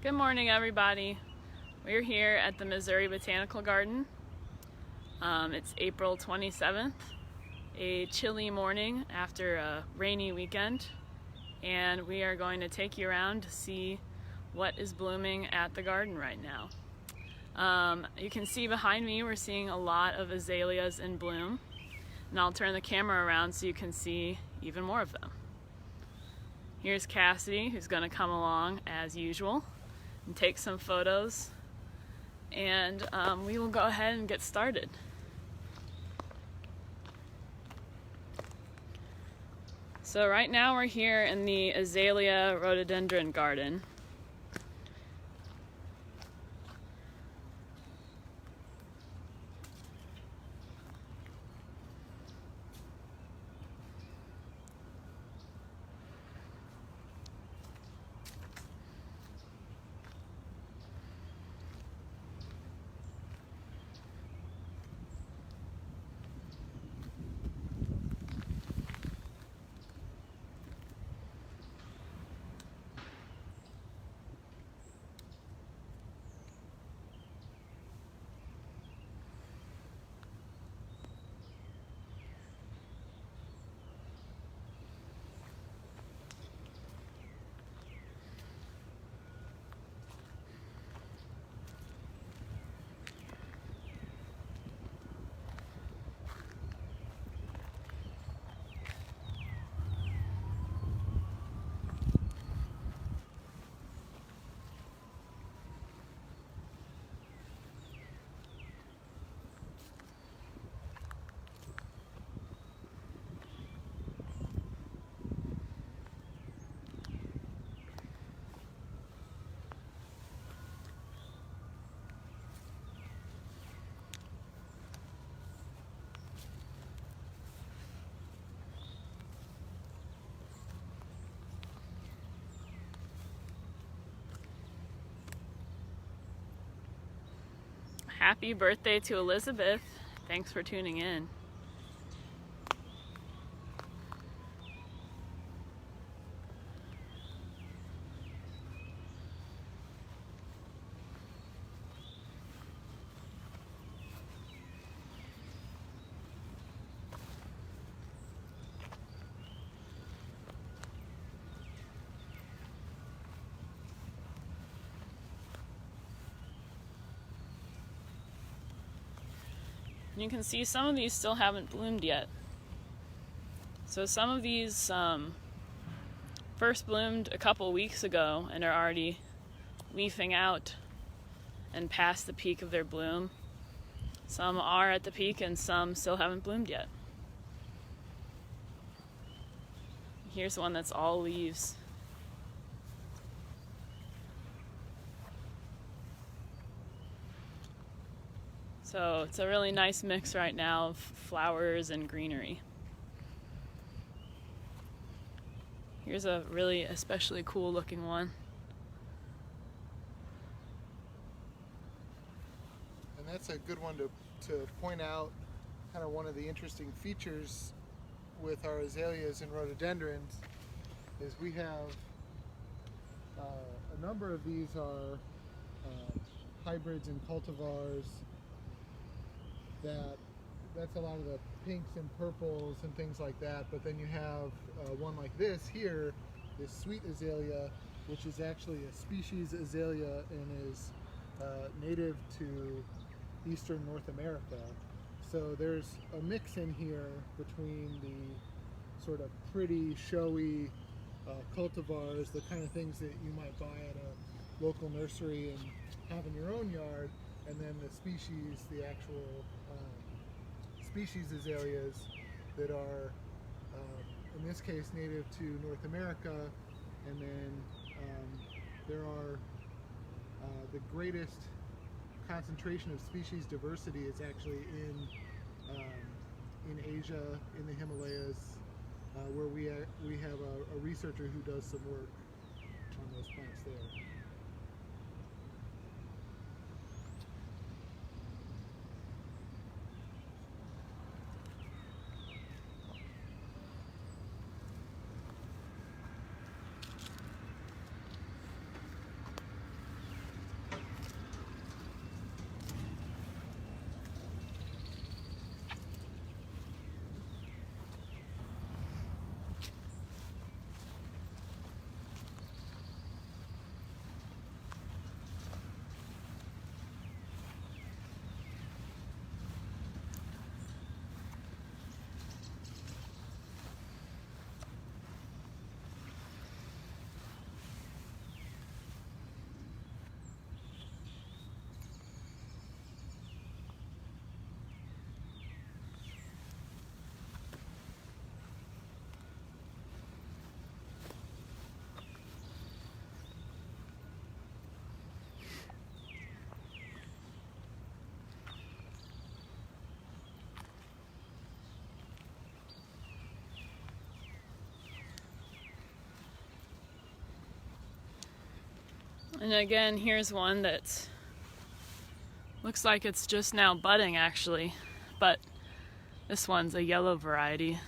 Good morning, everybody. We're here at the Missouri Botanical Garden. It's April 27th, a chilly morning after a rainy weekend, and we are going to take you around to see what is blooming at the garden right now. You can see behind me we're seeing a lot of azaleas in bloom, and I'll turn the camera around so you can see even more of them. Here's Cassidy, who's going to come along as usual and take some photos, and we will go ahead and get started. So right now we're here in the Azalea Rhododendron garden. Happy birthday to Elizabeth. Thanks for tuning in. You can see some of these still haven't bloomed yet. So some of these first bloomed a couple weeks ago and are already leafing out and past the peak of their bloom. Some are at the peak and some still haven't bloomed yet. Here's one that's all leaves. So it's a really nice mix right now of flowers and greenery. Here's a really especially cool looking one. And that's a good one to point out. Kind of one of the interesting features with our azaleas and rhododendrons is we have a number of these are hybrids and cultivars. That's a lot of the pinks and purples and things like that, but then you have one like this here, this sweet azalea, which is actually a species azalea and is native to eastern North America. So there's a mix in here between the sort of pretty, showy cultivars, the kind of things that you might buy at a local nursery and have in your own yard, and then the species, the actual species azaleas that are, in this case, native to North America. And then there are the greatest concentration of species diversity is actually in Asia, in the Himalayas, where we have a researcher who does some work on those plants there. And again, here's one that looks like it's just now budding actually, but this one's a yellow variety.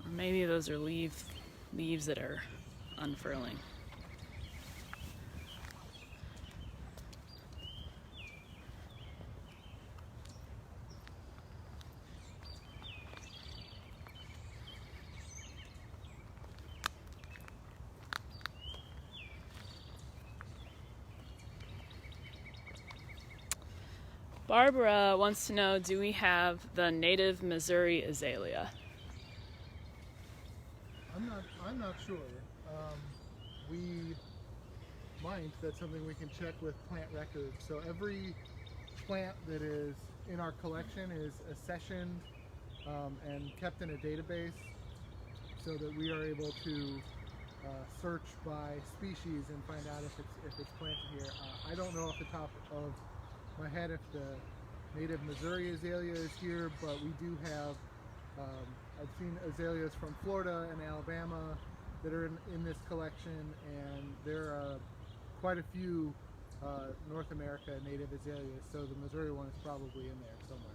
Or maybe those are leaves that are unfurling. Barbara wants to know, do we have the native Missouri azalea? I'm not sure. We might. That's something we can check with plant records. So every plant that is in our collection is accessioned and kept in a database, so that we are able to search by species and find out if it's planted here. I don't know off the top of my head if the native Missouri azalea is here, but we do have, I've seen azaleas from Florida and Alabama that are in this collection, and there are quite a few North America native azaleas, so the Missouri one is probably in there somewhere.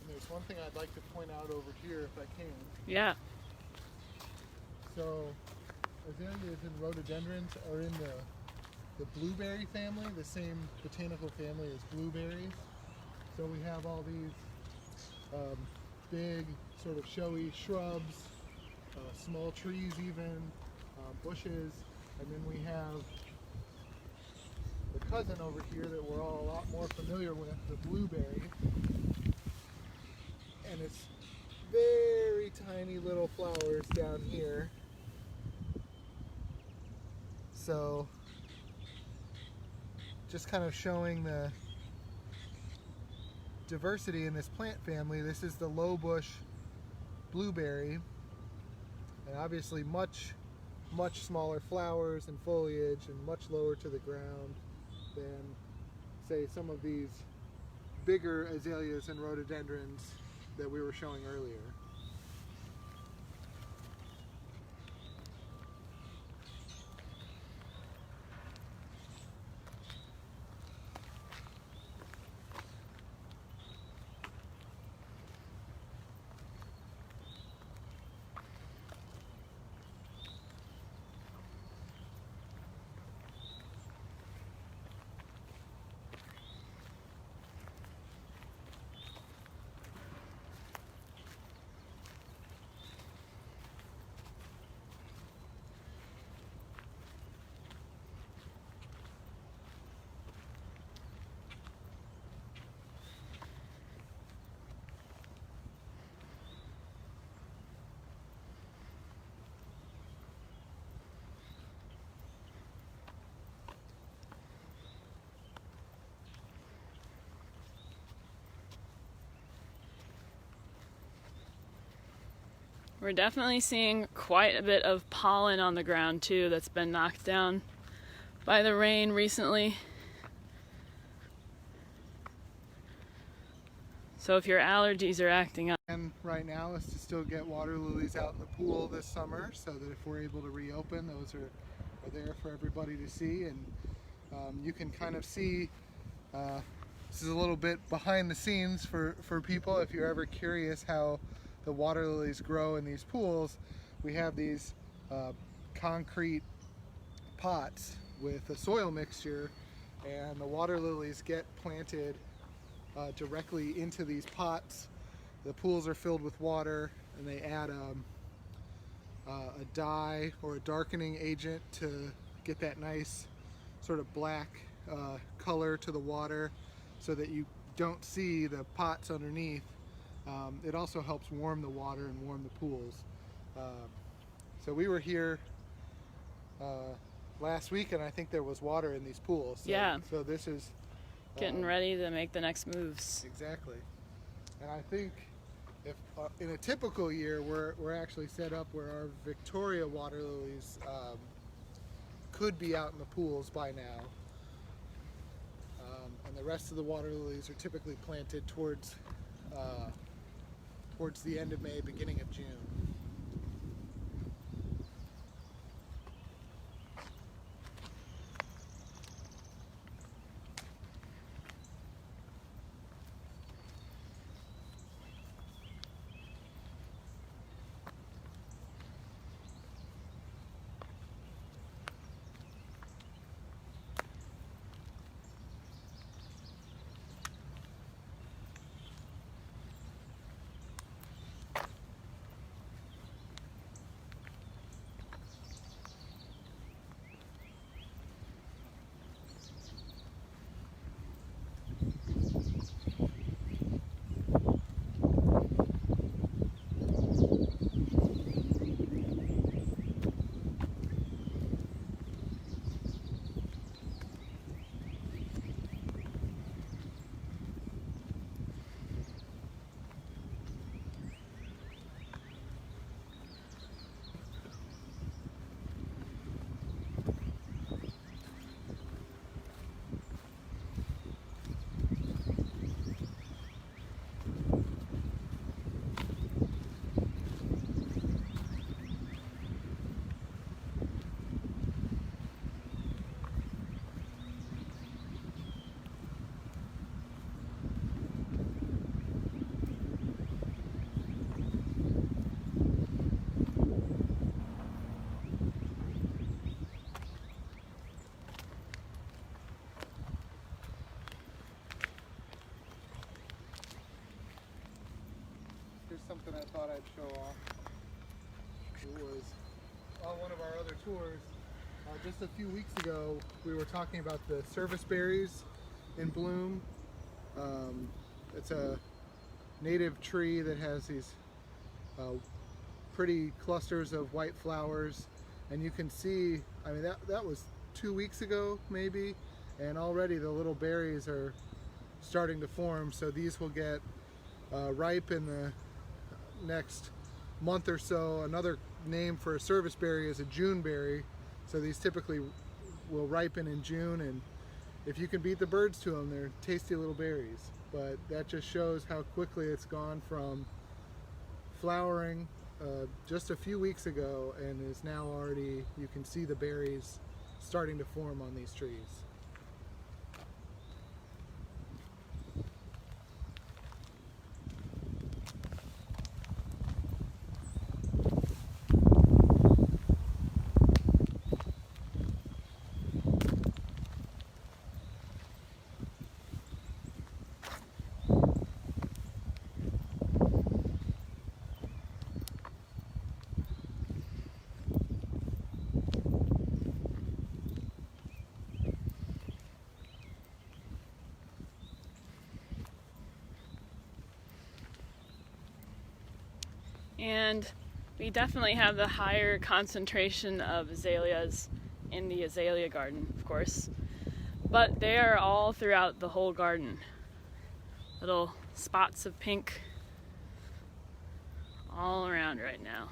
There's one thing I'd like to point out over here if I can. Yeah. So azaleas and rhododendrons are in the blueberry family, the same botanical family as blueberries. So we have all these big sort of showy shrubs, small trees even, bushes, and then we have the cousin over here that we're all a lot more familiar with, the blueberry. And it's very tiny little flowers down here. So just kind of showing the diversity in this plant family. This is the Lowbush Blueberry, and obviously much smaller flowers and foliage and much lower to the ground than, say, some of these bigger azaleas and rhododendrons that we were showing earlier. We're definitely seeing quite a bit of pollen on the ground too that's been knocked down by the rain recently. So if your allergies are acting up. And right now is to still get water lilies out in the pool this summer, so that if we're able to reopen, those are there for everybody to see. And you can kind of see, this is a little bit behind the scenes for people if you're ever curious how the water lilies grow in these pools. We have these concrete pots with a soil mixture, and the water lilies get planted directly into these pots. The pools are filled with water, and they add a dye or a darkening agent to get that nice sort of black color to the water, so that you don't see the pots underneath. It also helps warm the water and warm the pools. So we were here last weekend I think there was water in these pools. So, Yeah. So this is Getting ready to make the next moves. exactly. And I think if in a typical year we're actually set up where our Victoria water lilies could be out in the pools by now. And the rest of the water lilies are typically planted towards the end of May, beginning of June. Something I thought I'd show off. It was on one of our other tours. Just a few weeks ago, we were talking about the service berries in bloom. It's a native tree that has these pretty clusters of white flowers, and you can see, I mean, that was 2 weeks ago maybe, and already the little berries are starting to form. So these will get ripe in the next month or so. Another name for a service berry is a June berry. So these typically will ripen in June, and if you can beat the birds to them, they're tasty little berries. But that just shows how quickly it's gone from flowering just a few weeks ago and is now already, you can see the berries starting to form on these trees. And we definitely have the higher concentration of azaleas in the azalea garden, of course. But they are all throughout the whole garden. Little spots of pink all around right now.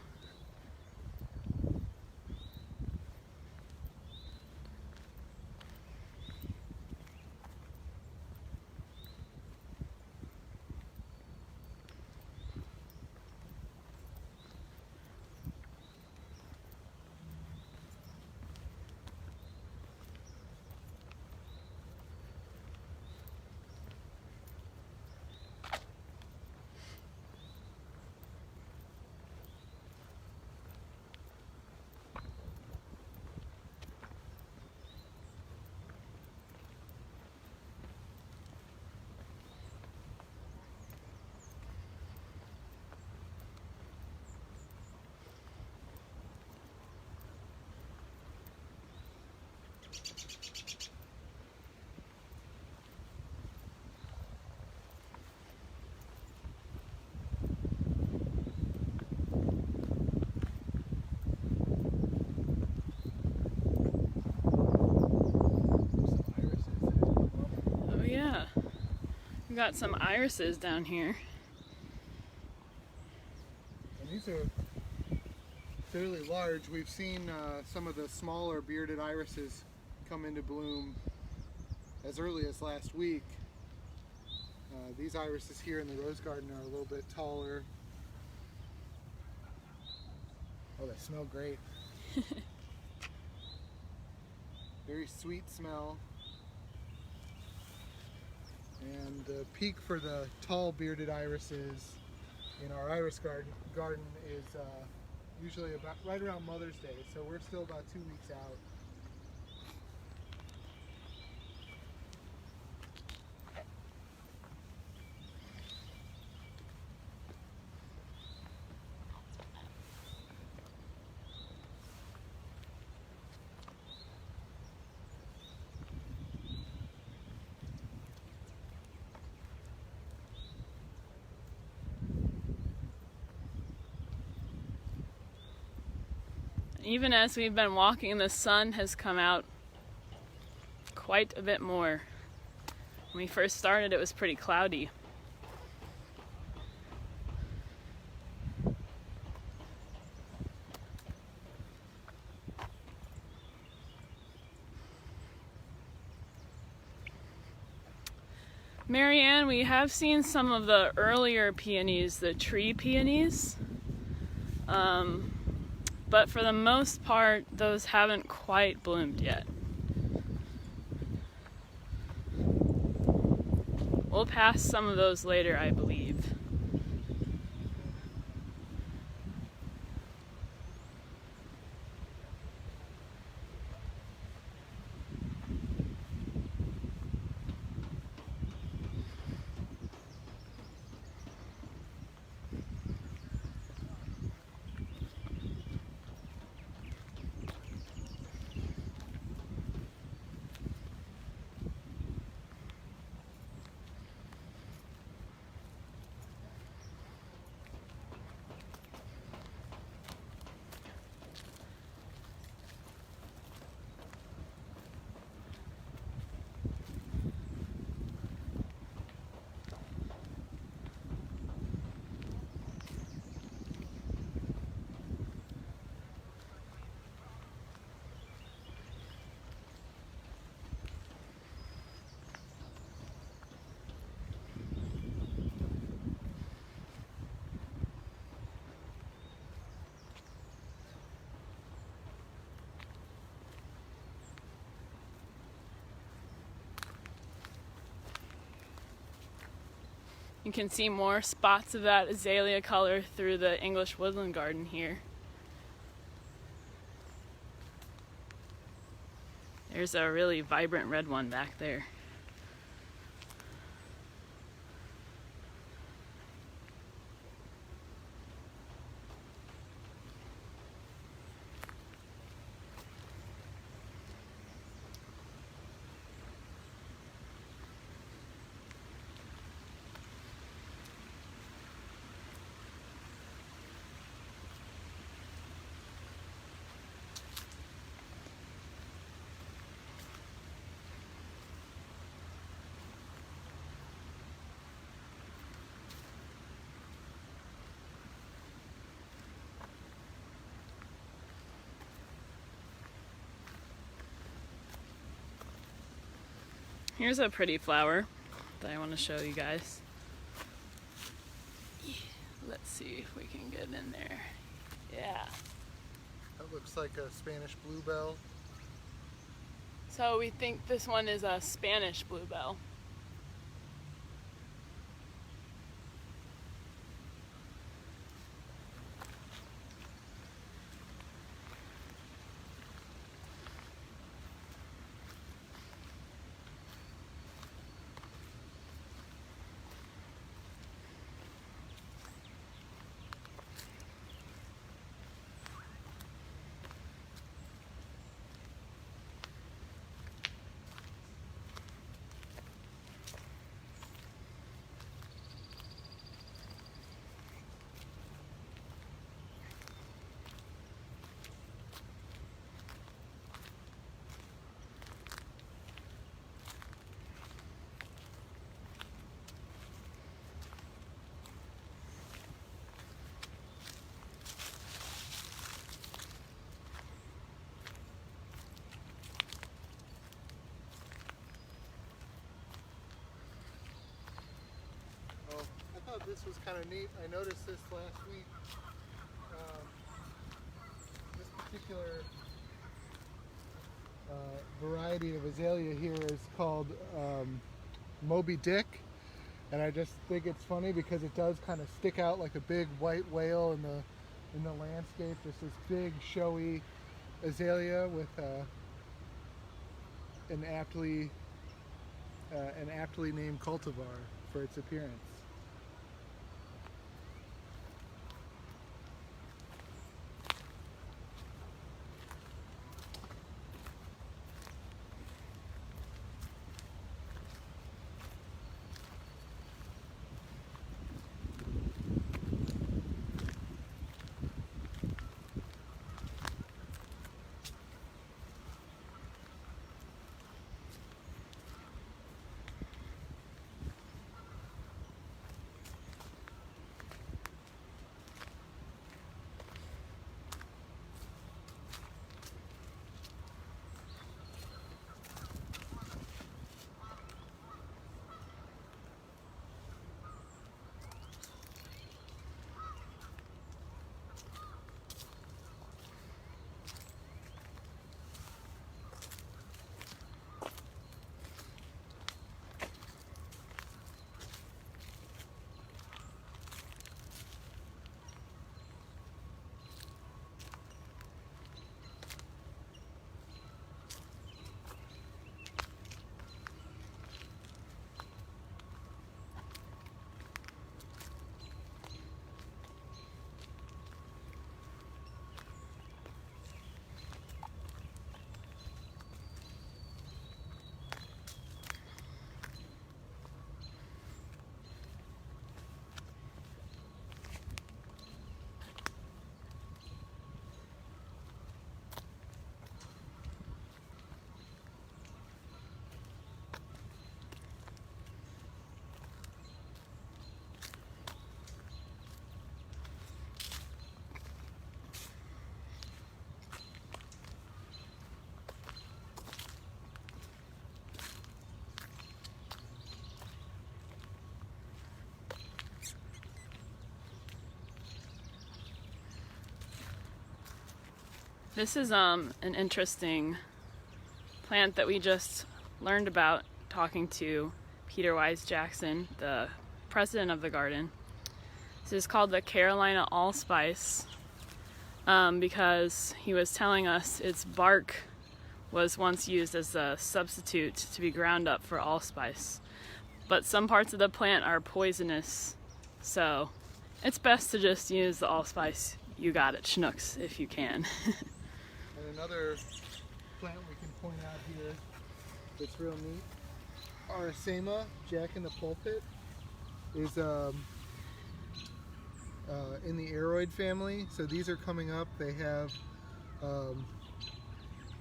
We got some irises down here. And these are fairly large. We've seen some of the smaller bearded irises come into bloom as early as last week. These irises here in the rose garden are a little bit taller. Oh, they smell great. Very sweet smell. And the peak for the tall bearded irises in our iris garden is usually about right around Mother's Day, so we're still about 2 weeks out. Even as we've been walking, the sun has come out quite a bit more. When we first started, it was pretty cloudy. Marianne, we have seen some of the earlier peonies, the tree peonies. But for the most part, those haven't quite bloomed yet. We'll pass some of those later, I believe. You can see more spots of that azalea color through the English woodland garden here. There's a really vibrant red one back there. Here's a pretty flower that I want to show you guys. Let's see if we can get in there. Yeah. That looks like a Spanish bluebell. So we think this one is a Spanish bluebell. this was kind of neat. I noticed this last week. This particular variety of azalea here is called Moby Dick, and I just think it's funny because it does kind of stick out like a big white whale in the landscape. Just this big showy azalea with an aptly named cultivar for its appearance. This is an interesting plant that we just learned about talking to Peter Wise Jackson, the president of the garden. This is called the Carolina Allspice because he was telling us its bark was once used as a substitute to be ground up for allspice. But some parts of the plant are poisonous, so it's best to just use the allspice you got at Schnucks if you can. And another plant we can point out here that's real neat, Aracema, Jack in the Pulpit, is in the aroid family. So these are coming up. They have,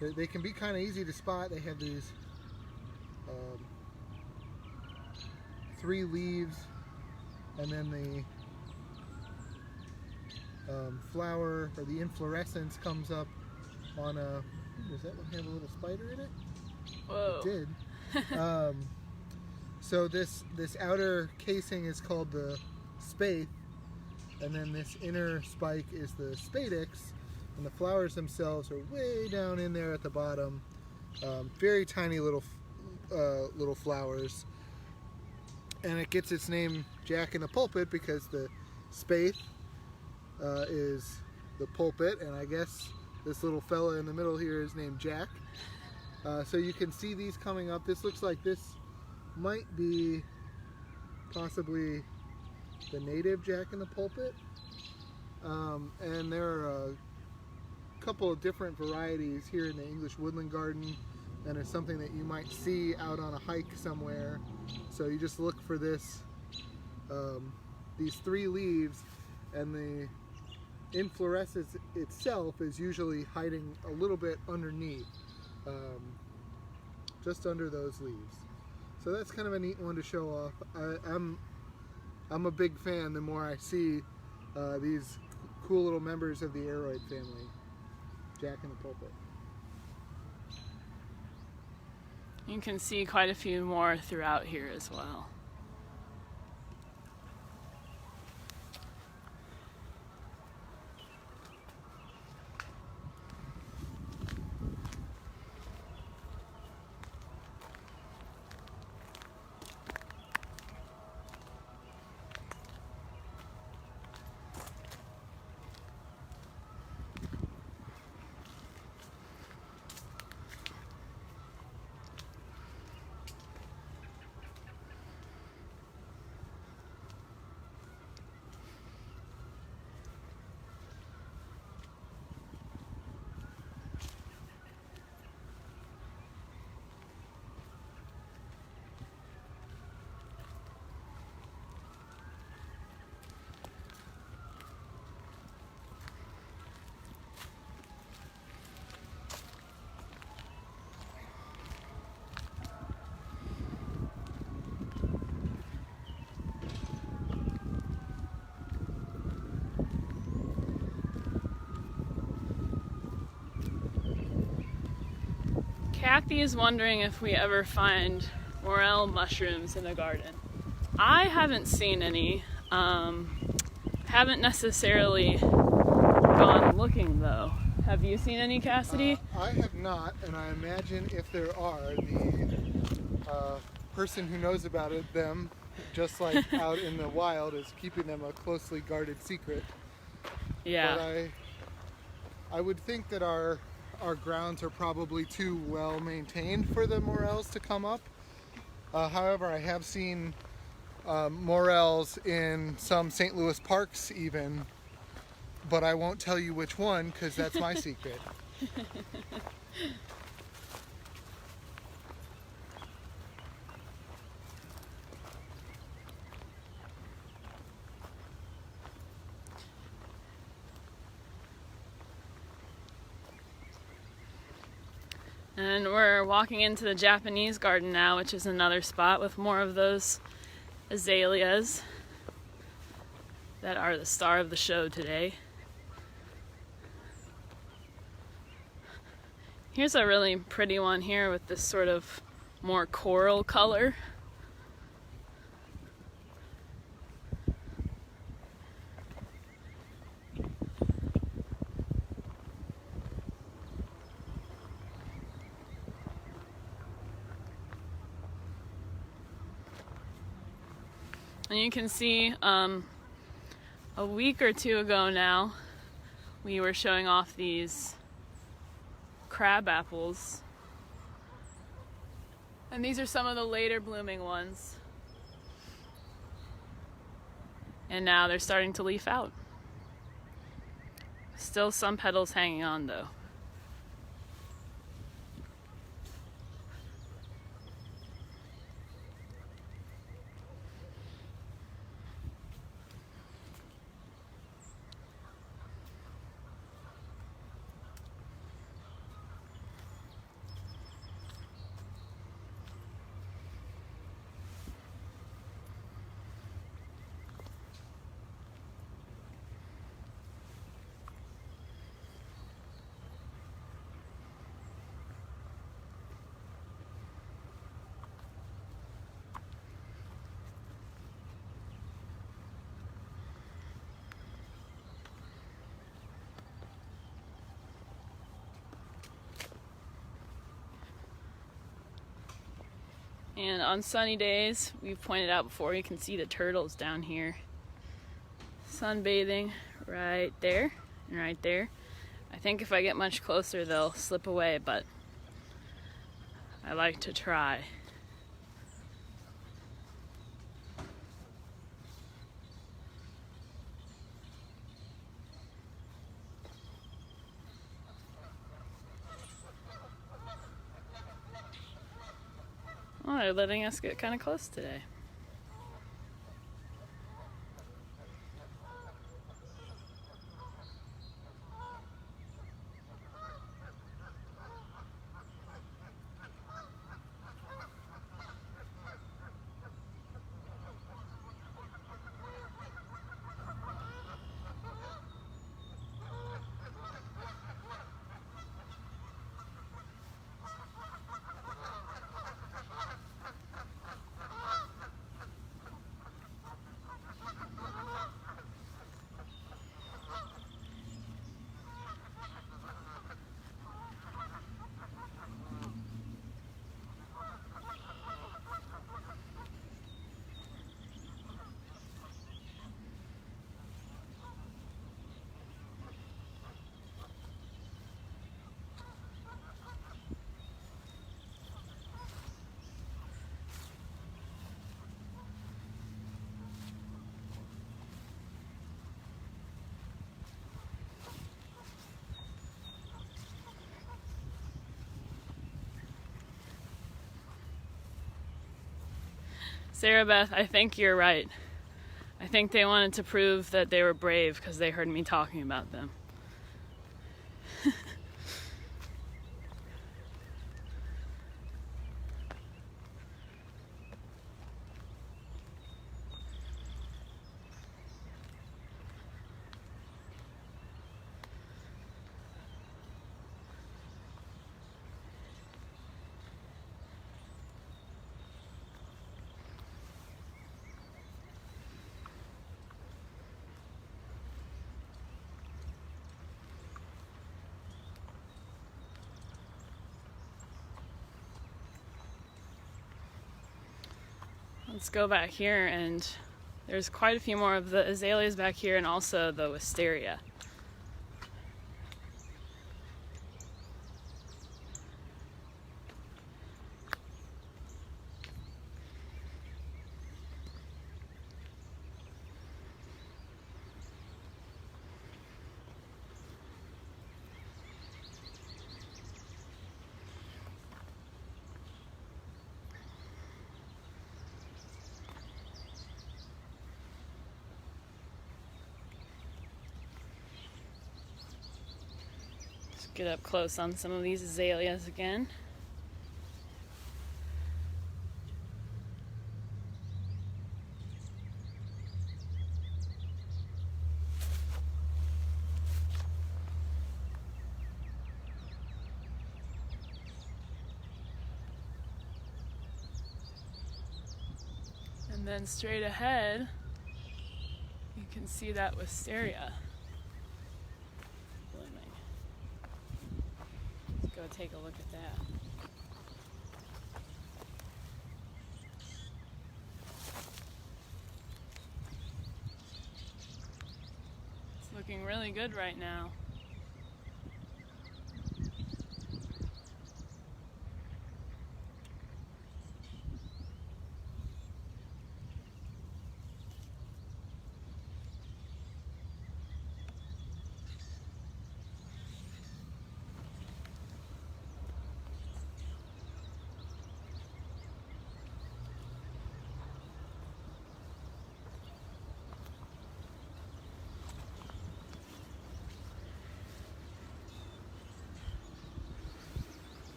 they can be kind of easy to spot. They have these 3 leaves, and then the flower or the inflorescence comes up on a, does that one have a little spider in it? Whoa. It did. So this outer casing is called the spathe, and then this inner spike is the spadix, and the flowers themselves are way down in there at the bottom. Very tiny little flowers, and it gets its name Jack in the Pulpit because the spathe is the pulpit, and I guess this little fella in the middle here is named Jack. So you can see these coming up. This looks like this might be possibly the native Jack in the Pulpit. And there are a couple of different varieties here in the English woodland garden, and it's something that you might see out on a hike somewhere. So you just look for this, these 3 leaves, and the inflorescence itself is usually hiding a little bit underneath, just under those leaves. So that's kind of a neat one to show off. I'm a big fan the more I see these cool little members of the aroid family, Jack in the Pulpit. You can see quite a few more throughout here as well. Kathy is wondering if we ever find morel mushrooms in the garden. I haven't seen any. Haven't necessarily gone looking though. Have you seen any, Cassidy? I have not, and I imagine if there are, the person who knows about it, them, just like out in the wild, is keeping them a closely guarded secret. Yeah. But I would think that our grounds are probably too well maintained for the morels to come up. However, I have seen morels in some St. Louis parks even, but I won't tell you which one because that's my secret. And we're walking into the Japanese garden now, which is another spot with more of those azaleas that are the star of the show today. Here's a really pretty one here with this sort of more coral color. And you can see a week or two ago now, we were showing off these crab apples. And these are some of the later blooming ones. And now they're starting to leaf out. Still some petals hanging on though. And on sunny days, we've pointed out before, you can see the turtles down here sunbathing right there and right there. I think if I get much closer they'll slip away, but I like to try. Oh, they're letting us get kind of close today. Sarah Beth, I think you're right. I think they wanted to prove that they were brave because they heard me talking about them. Let's go back here, and there's quite a few more of the azaleas back here, and also the wisteria. Get up close on some of these azaleas again. And then straight ahead, you can see that wisteria. Go take a look at that. It's looking really good right now.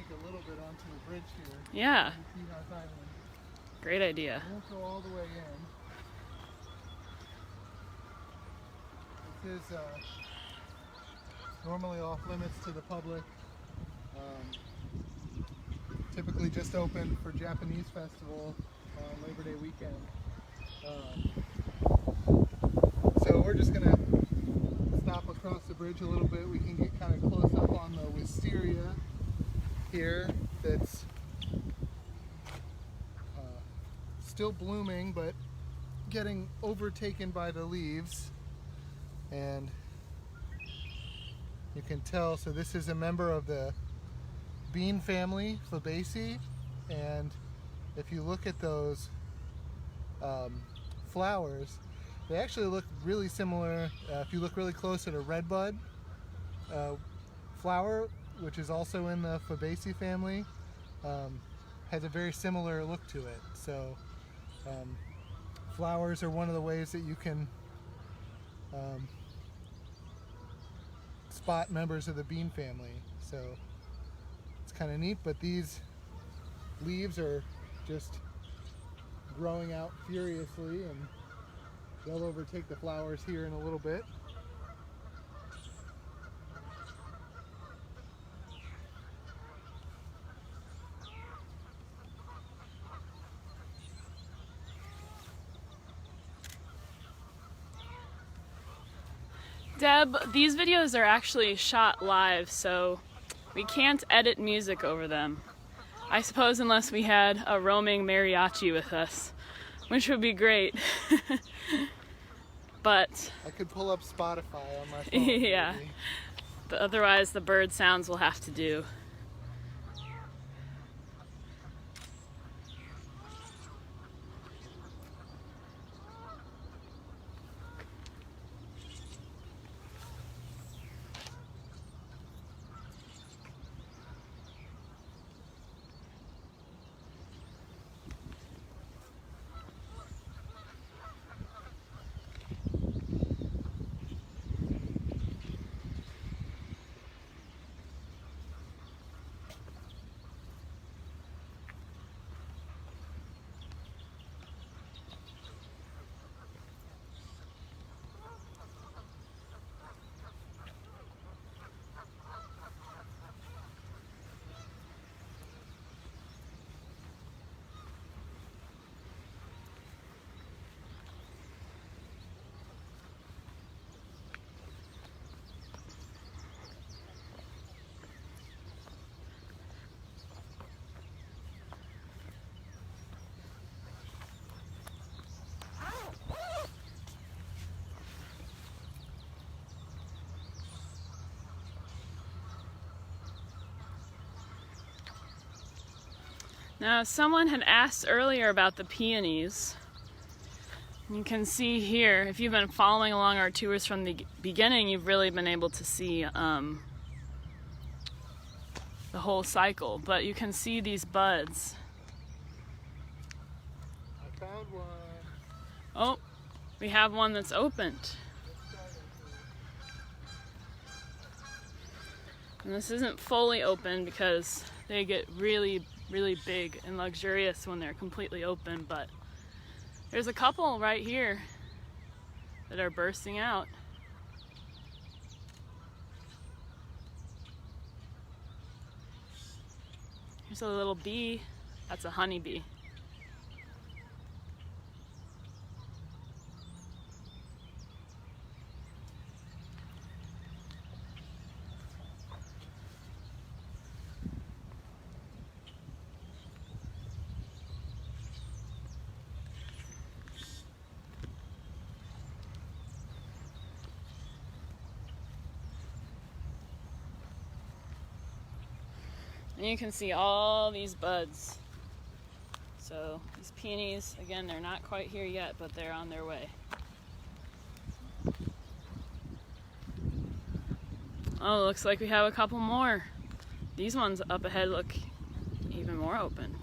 A little bit onto the bridge here. Yeah. Peonies Island. Great idea. We won't go all the way in. This is normally off limits to the public. Typically just open for Japanese festival on Labor Day weekend. So we're just gonna stop across the bridge a little bit. We can get kind of close up on the wisteria here that's still blooming but getting overtaken by the leaves, and you can tell, so this is a member of the bean family, Fabaceae, and if you look at those flowers, they actually look really similar. If you look really close at a redbud flower, which is also in the Fabaceae family, has a very similar look to it. So flowers are one of the ways that you can spot members of the bean family. So it's kind of neat, but these leaves are just growing out furiously, and they'll overtake the flowers here in a little bit. Deb, these videos are actually shot live, so we can't edit music over them. I suppose unless we had a roaming mariachi with us, which would be great. But I could pull up Spotify on my phone. yeah, maybe. But otherwise the bird sounds will have to do. Now, someone had asked earlier about the peonies. You can see here, if you've been following along our tours from the beginning, you've really been able to see the whole cycle. But you can see these buds. I found one. Oh, we have one that's opened. And this isn't fully open because they get really, really big and luxurious when they're completely open, but there's a couple right here that are bursting out. Here's a little bee. That's a honeybee. And you can see all these buds. So these peonies, again, they're not quite here yet, but they're on their way. Oh, looks like we have a couple more. These ones up ahead look even more open.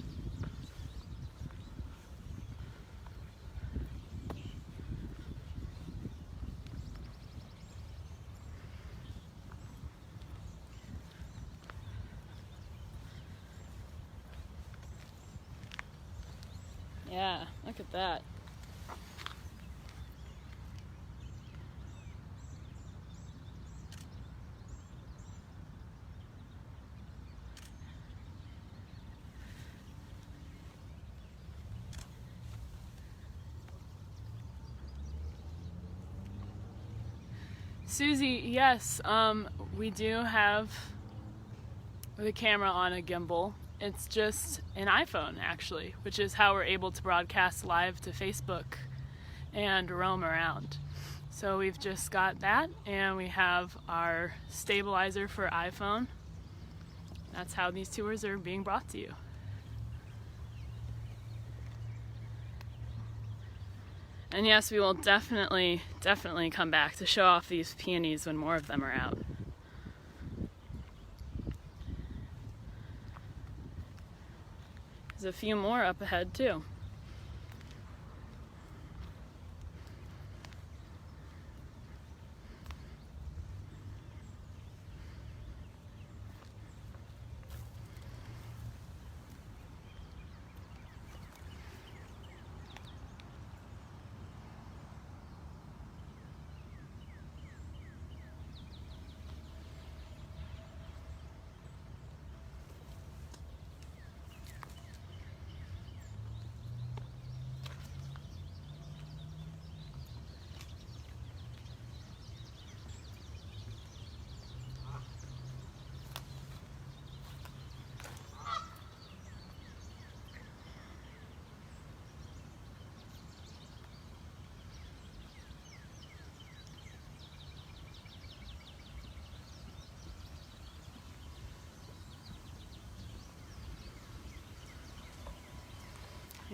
Yeah, look at that. Susie, yes, we do have the camera on a gimbal. It's just an iPhone, actually, which is how we're able to broadcast live to Facebook and roam around. So we've just got that, and we have our stabilizer for iPhone. That's how these tours are being brought to you. And yes, we will definitely come back to show off these peonies when more of them are out. There's a few more up ahead too.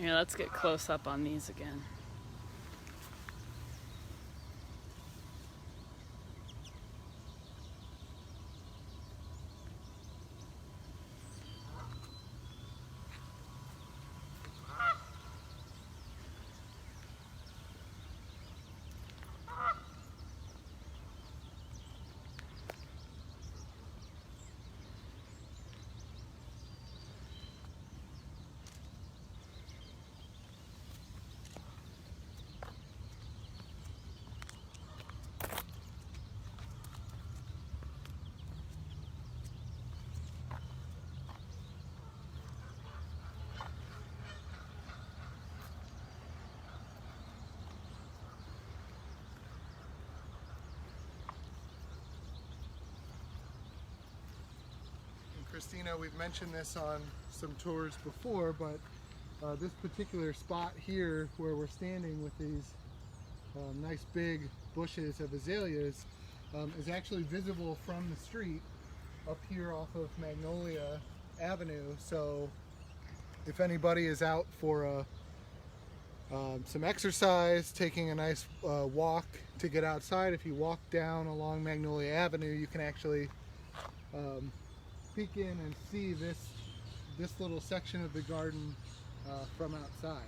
Here, let's get close up on these again. Christina, we've mentioned this on some tours before, but this particular spot here where we're standing with these nice big bushes of azaleas is actually visible from the street up here off of Magnolia Avenue. So if anybody is out for some exercise, taking a nice walk to get outside, if you walk down along Magnolia Avenue, you can actually peek in and see this little section of the garden from outside.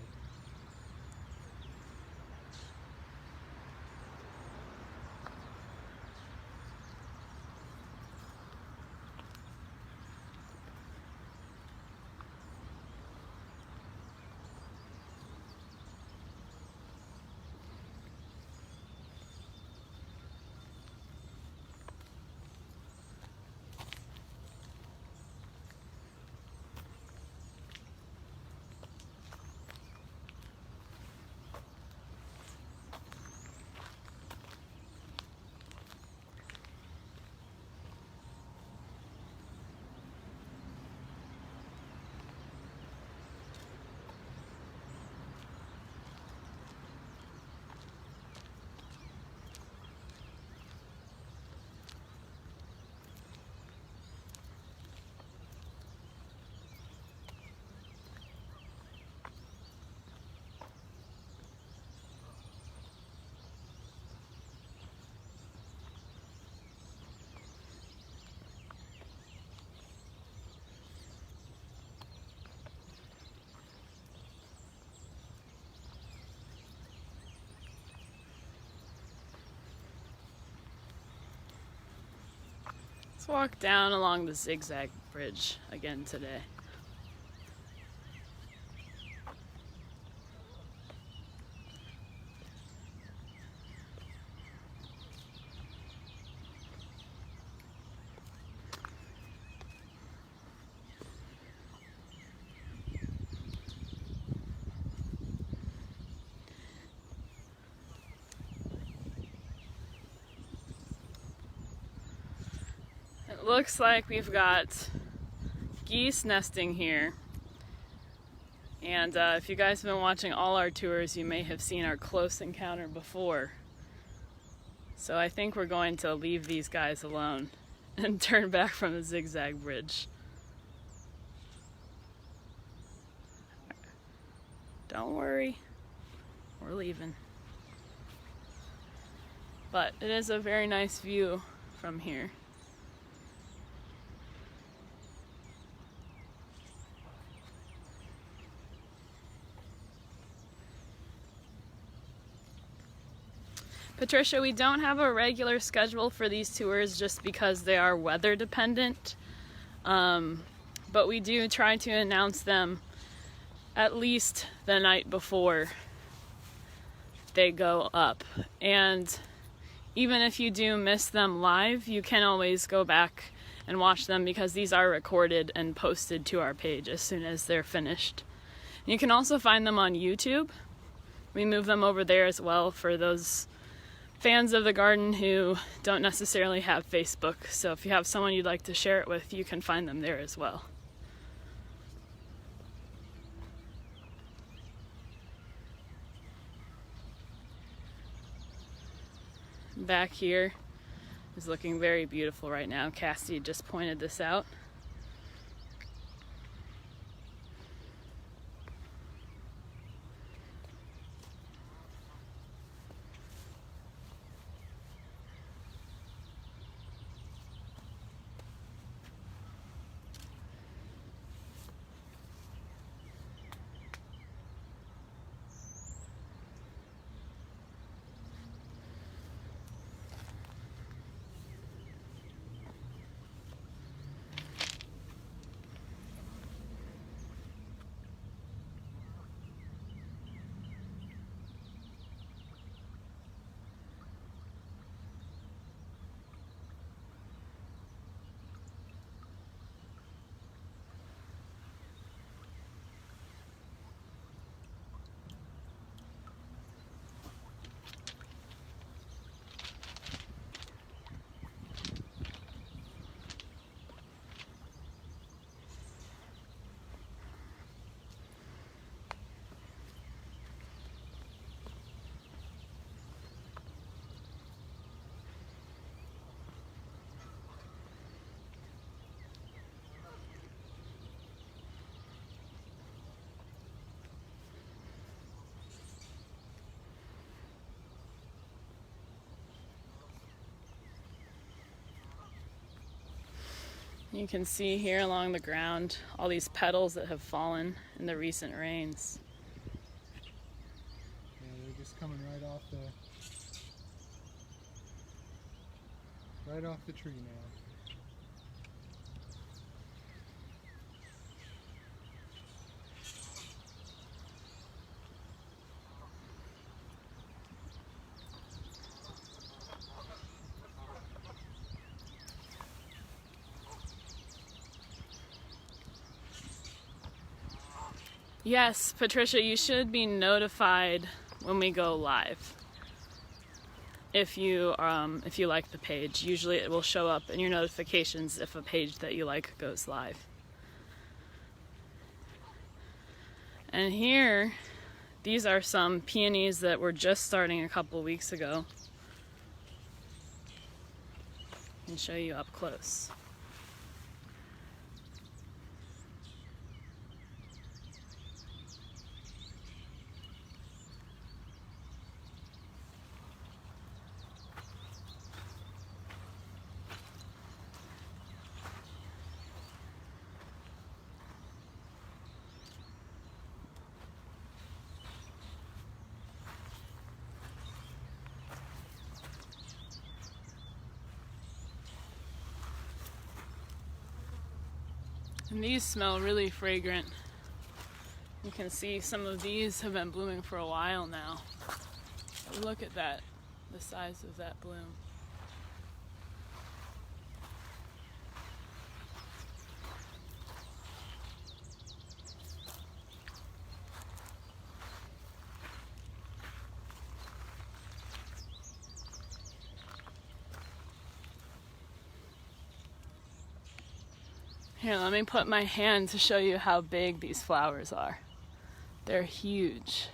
Let's walk down along the zigzag bridge again today. It looks like we've got geese nesting here, and if you guys have been watching all our tours, you may have seen our close encounter before. So I think we're going to leave these guys alone and turn back from the zigzag bridge. Don't worry, we're leaving. But it is a very nice view from here. Patricia, we don't have a regular schedule for these tours just because they are weather dependent, but we do try to announce them at least the night before they go up. And even if you do miss them live, you can always go back and watch them because these are recorded and posted to our page as soon as they're finished. You can also find them on YouTube. We move them over there as well for those fans of the garden who don't necessarily have Facebook. So if you have someone you'd like to share it with, you can find them there as well. Back here is looking very beautiful right now. Cassie just pointed this out. You can see here along the ground all these petals that have fallen in the recent rains. Yeah, they're just coming right off the tree now. Yes, Patricia, you should be notified when we go live. If you like the page, usually it will show up in your notifications if a page that you like goes live. And here, these are some peonies that were just starting a couple weeks ago. I can show you up close. And these smell really fragrant. You can see some of these have been blooming for a while now. But look at that, the size of that bloom. Here, let me put my hand to show you how big these flowers are. They're huge.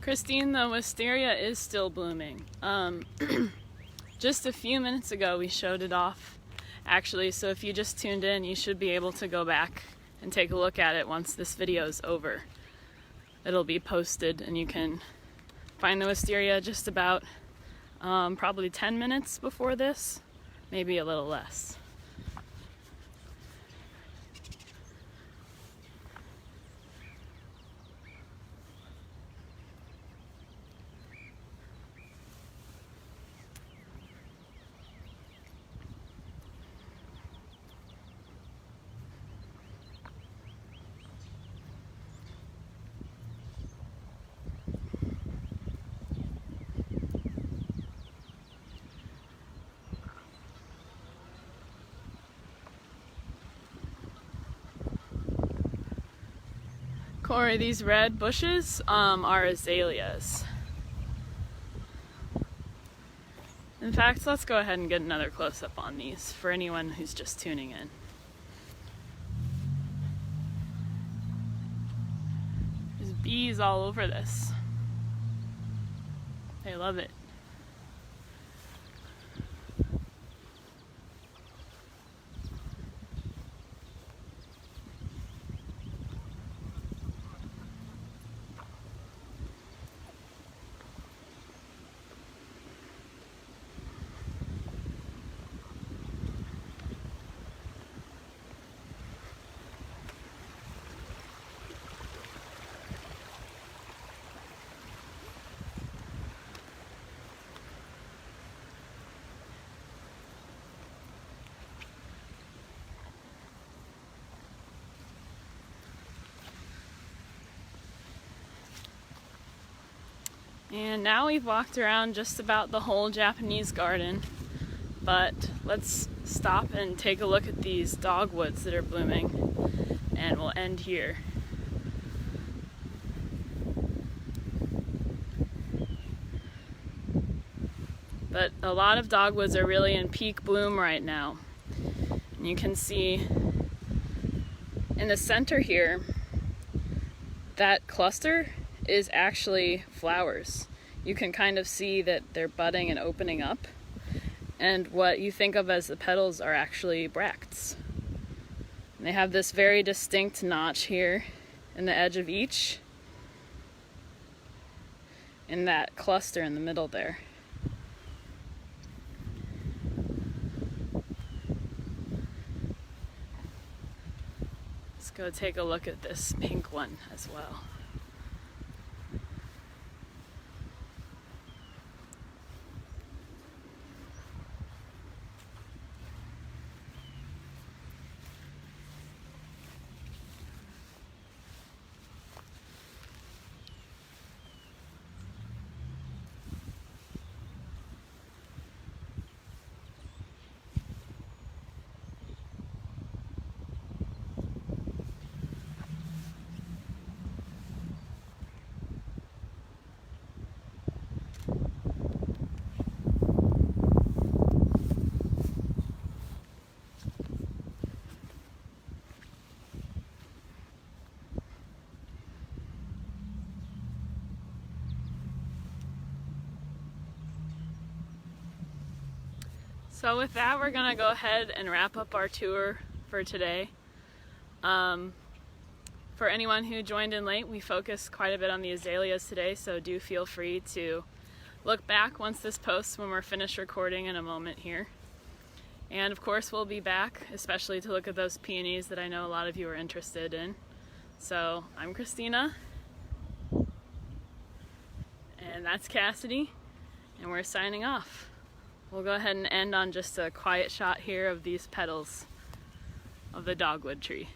Christine, the wisteria is still blooming. Just a few minutes ago we showed it off, actually, so if you just tuned in, you should be able to go back and take a look at it once this video is over. It'll be posted and you can find the wisteria just about probably 10 minutes before this, maybe a little less. Corey, these red bushes are azaleas. In fact, let's go ahead and get another close-up on these for anyone who's just tuning in. There's bees all over this. They love it. And now we've walked around just about the whole Japanese garden, but let's stop and take a look at these dogwoods that are blooming, and we'll end here. But a lot of dogwoods are really in peak bloom right now. And you can see in the center here, that cluster is actually flowers. You can kind of see that they're budding and opening up, and what you think of as the petals are actually bracts. And they have this very distinct notch here in the edge of each, in that cluster in the middle there. Let's go take a look at this pink one as well. So with that, we're gonna go ahead and wrap up our tour for today. For anyone who joined in late, we focused quite a bit on the azaleas today, so do feel free to look back once this posts when we're finished recording in a moment here. And of course we'll be back, especially to look at those peonies that I know a lot of you are interested in. So I'm Christina, and that's Cassidy, and we're signing off. We'll go ahead and end on just a quiet shot here of these petals of the dogwood tree.